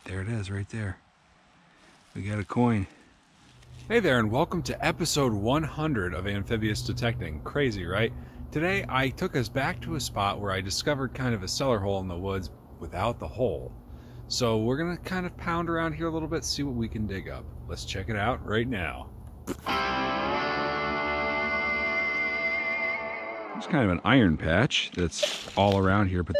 There it is, right there. We got a coin. Hey there, and welcome to episode 100 of Amphibious Detecting. Crazy, right? Today I took us back to a spot where I discovered kind of a cellar hole in the woods without the hole. So we're gonna kind of pound around here a little bit, see what we can dig up. Let's check it out right now. There's kind of an iron patch that's all around here, but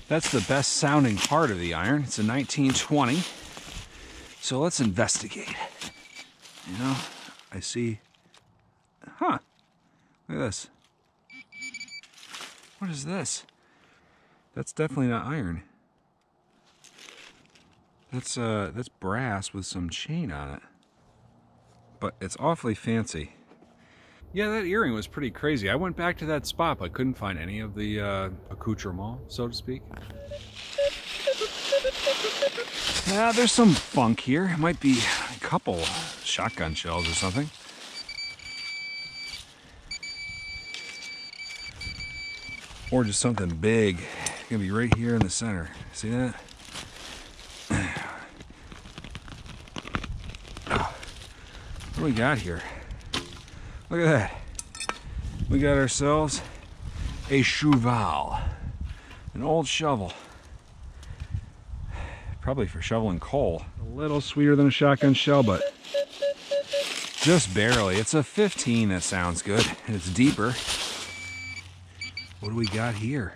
that's the best sounding part of the iron. It's a 1920. So let's investigate. You know, I see, look at this. What is this? That's definitely not iron. That's brass with some chain on it. But it's awfully fancy. Yeah, that earring was pretty crazy. I went back to that spot, but couldn't find any of the accoutrement, so to speak. Yeah, there's some funk here. It might be a couple shotgun shells or something. Or just something big. It's gonna be right here in the center. See that? What do we got here? Look at that. We got ourselves a cheval, an old shovel. Probably for shoveling coal. A little sweeter than a shotgun shell, but just barely. It's a 15 that sounds good, and it's deeper. What do we got here?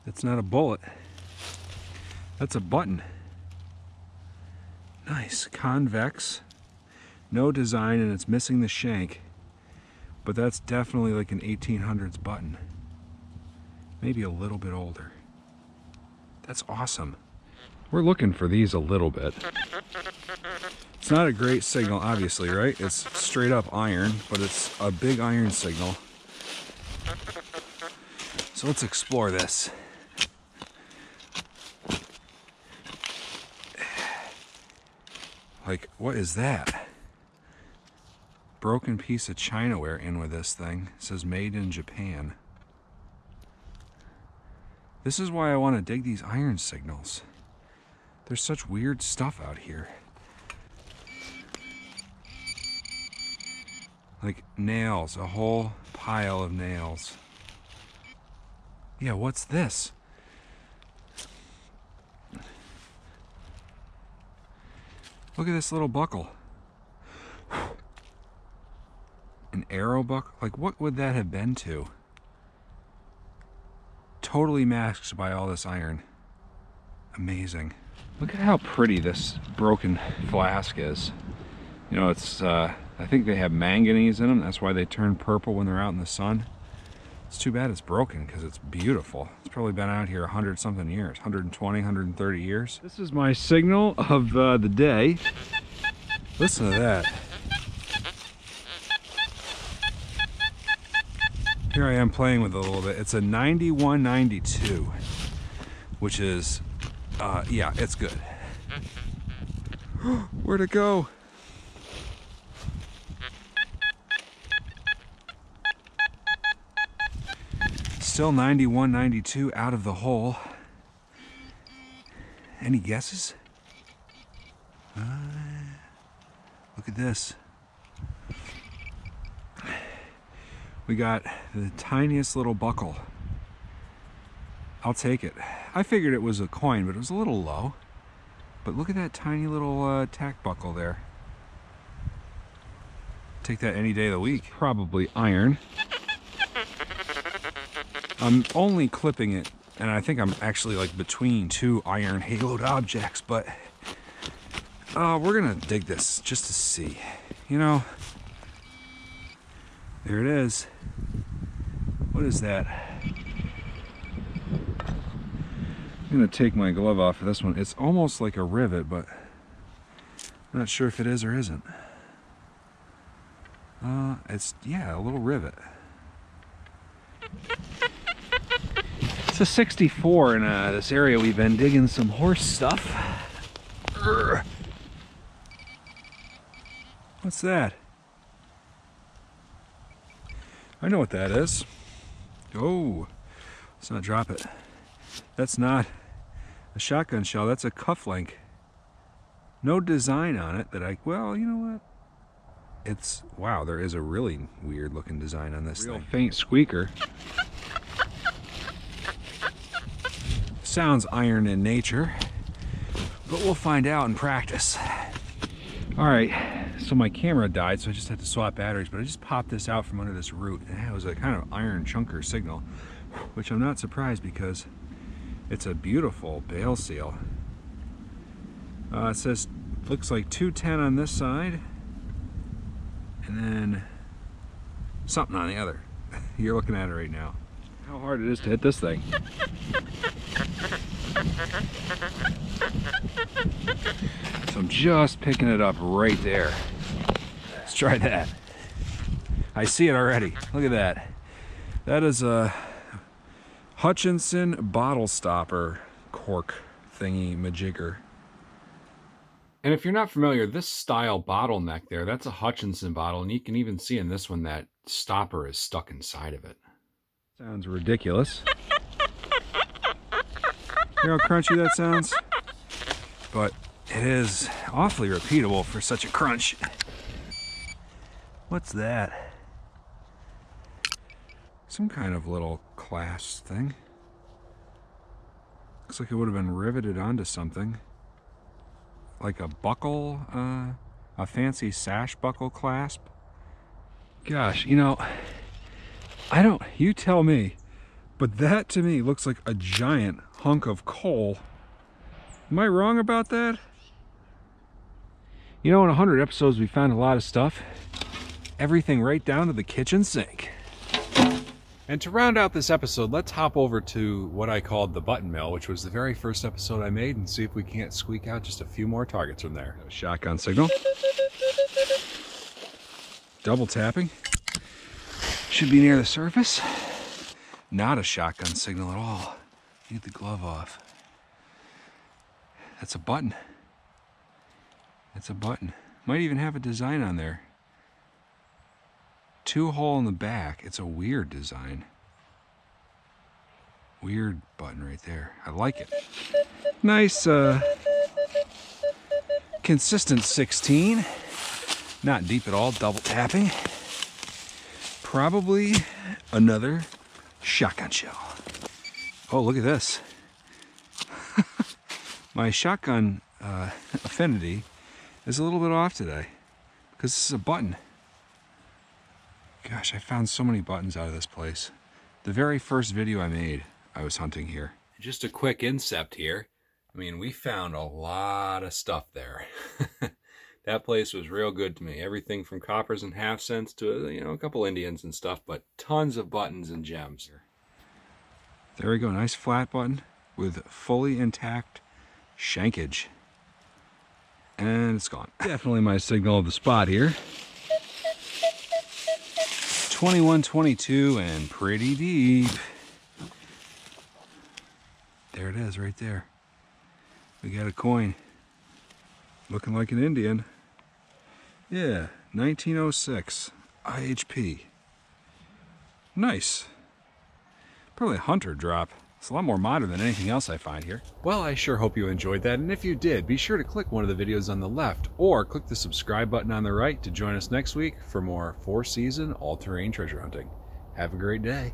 That's not a bullet. That's a button. Nice, convex. No design, and it's missing the shank. But that's definitely like an 1800s button. Maybe a little bit older. That's awesome. We're looking for these a little bit. It's not a great signal, obviously, right? It's straight up iron, but it's a big iron signal. So let's explore this. Like, what is that? Broken piece of chinaware in with this thing. It says made in Japan. This is why I want to dig these iron signals. There's such weird stuff out here. Like nails, a whole pile of nails. Yeah, what's this? Look at this little buckle. An arrow buckle? Like, what would that have been to? Totally masked by all this iron. Amazing. Look at how pretty this broken flask is. You know, it's, I think they have manganese in them. That's why they turn purple when they're out in the sun. It's too bad it's broken because it's beautiful. It's probably been out here 100-something years, 120, 130 years. This is my signal of the day. Listen to that. Here I am playing with it a little bit. It's a 9192, which is, yeah, it's good. Where'd it go? Still 9192 out of the hole. Any guesses? Look at this. We got the tiniest little buckle. I'll take it. I figured it was a coin, but it was a little low. But look at that tiny little tack buckle there. Take that any day of the week. Probably iron. I'm only clipping it, and I think I'm actually like between two iron haloed objects, but we're gonna dig this just to see. You know, there it is. What is that? I'm gonna take my glove off for this one. It's almost like a rivet, but I'm not sure if it is or isn't. It's, yeah, a little rivet. It's a 64 in this area. We've been digging some horse stuff. Urgh. What's that? I know what that is. Oh, let's not drop it. That's not a shotgun shell, that's a cufflink. No design on it that well, you know what? It's, wow, there is a really weird looking design on this thing. Faint squeaker. Sounds iron in nature, but we'll find out in practice. All right, so my camera died, so I just had to swap batteries, but I just popped this out from under this root, and it was a kind of iron chunker signal, which I'm not surprised because it's a beautiful bale seal. It says, looks like 210 on this side, and then something on the other. You're looking at it right now. How hard it is to hit this thing. So I'm just picking it up right there. Let's try that. I see it already. Look at that. That is a Hutchinson bottle stopper cork thingy majigger. And if you're not familiar, this style bottleneck there, that's a Hutchinson bottle, and you can even see in this one that stopper is stuck inside of it. Sounds ridiculous. Hear how crunchy that sounds? But it is awfully repeatable for such a crunch. What's that? Some kind of little clasp thing. Looks like it would have been riveted onto something. Like a buckle, a fancy sash buckle clasp. Gosh, you know, you tell me, but that to me looks like a giant hunk of coal. Am I wrong about that? You know, in 100 episodes we found a lot of stuff. Everything right down to the kitchen sink. And to round out this episode, let's hop over to what I called the button mill, which was the very first episode I made, and see if we can't squeak out just a few more targets from there. Shotgun signal. Double tapping. Should be near the surface. Not a shotgun signal at all. Need the glove off. That's a button. It's a button. Might even have a design on there. 2-hole in the back. It's a weird design. Weird button right there. I like it. Nice, consistent 16. Not deep at all. Double tapping. Probably another shotgun shell. Oh, look at this. My shotgun affinity is a little bit off today because this is a button. Gosh, I found so many buttons out of this place. The very first video I made, I was hunting here. Just a quick incept here. I mean, we found a lot of stuff there. That place was real good to me. Everything from coppers and half cents to, you know, a couple Indians and stuff, but tons of buttons and gems. There we go, nice flat button with fully intact shankage. And it's gone. Definitely my signal of the spot here. 2122 and pretty deep. There it is right there. We got a coin. Looking like an Indian. Yeah, 1906 IHP. Nice. Probably a hunter drop. It's a lot more modern than anything else I find here. Well, I sure hope you enjoyed that, and if you did, be sure to click one of the videos on the left, or click the subscribe button on the right to join us next week for more 4-season all-terrain treasure hunting. Have a great day.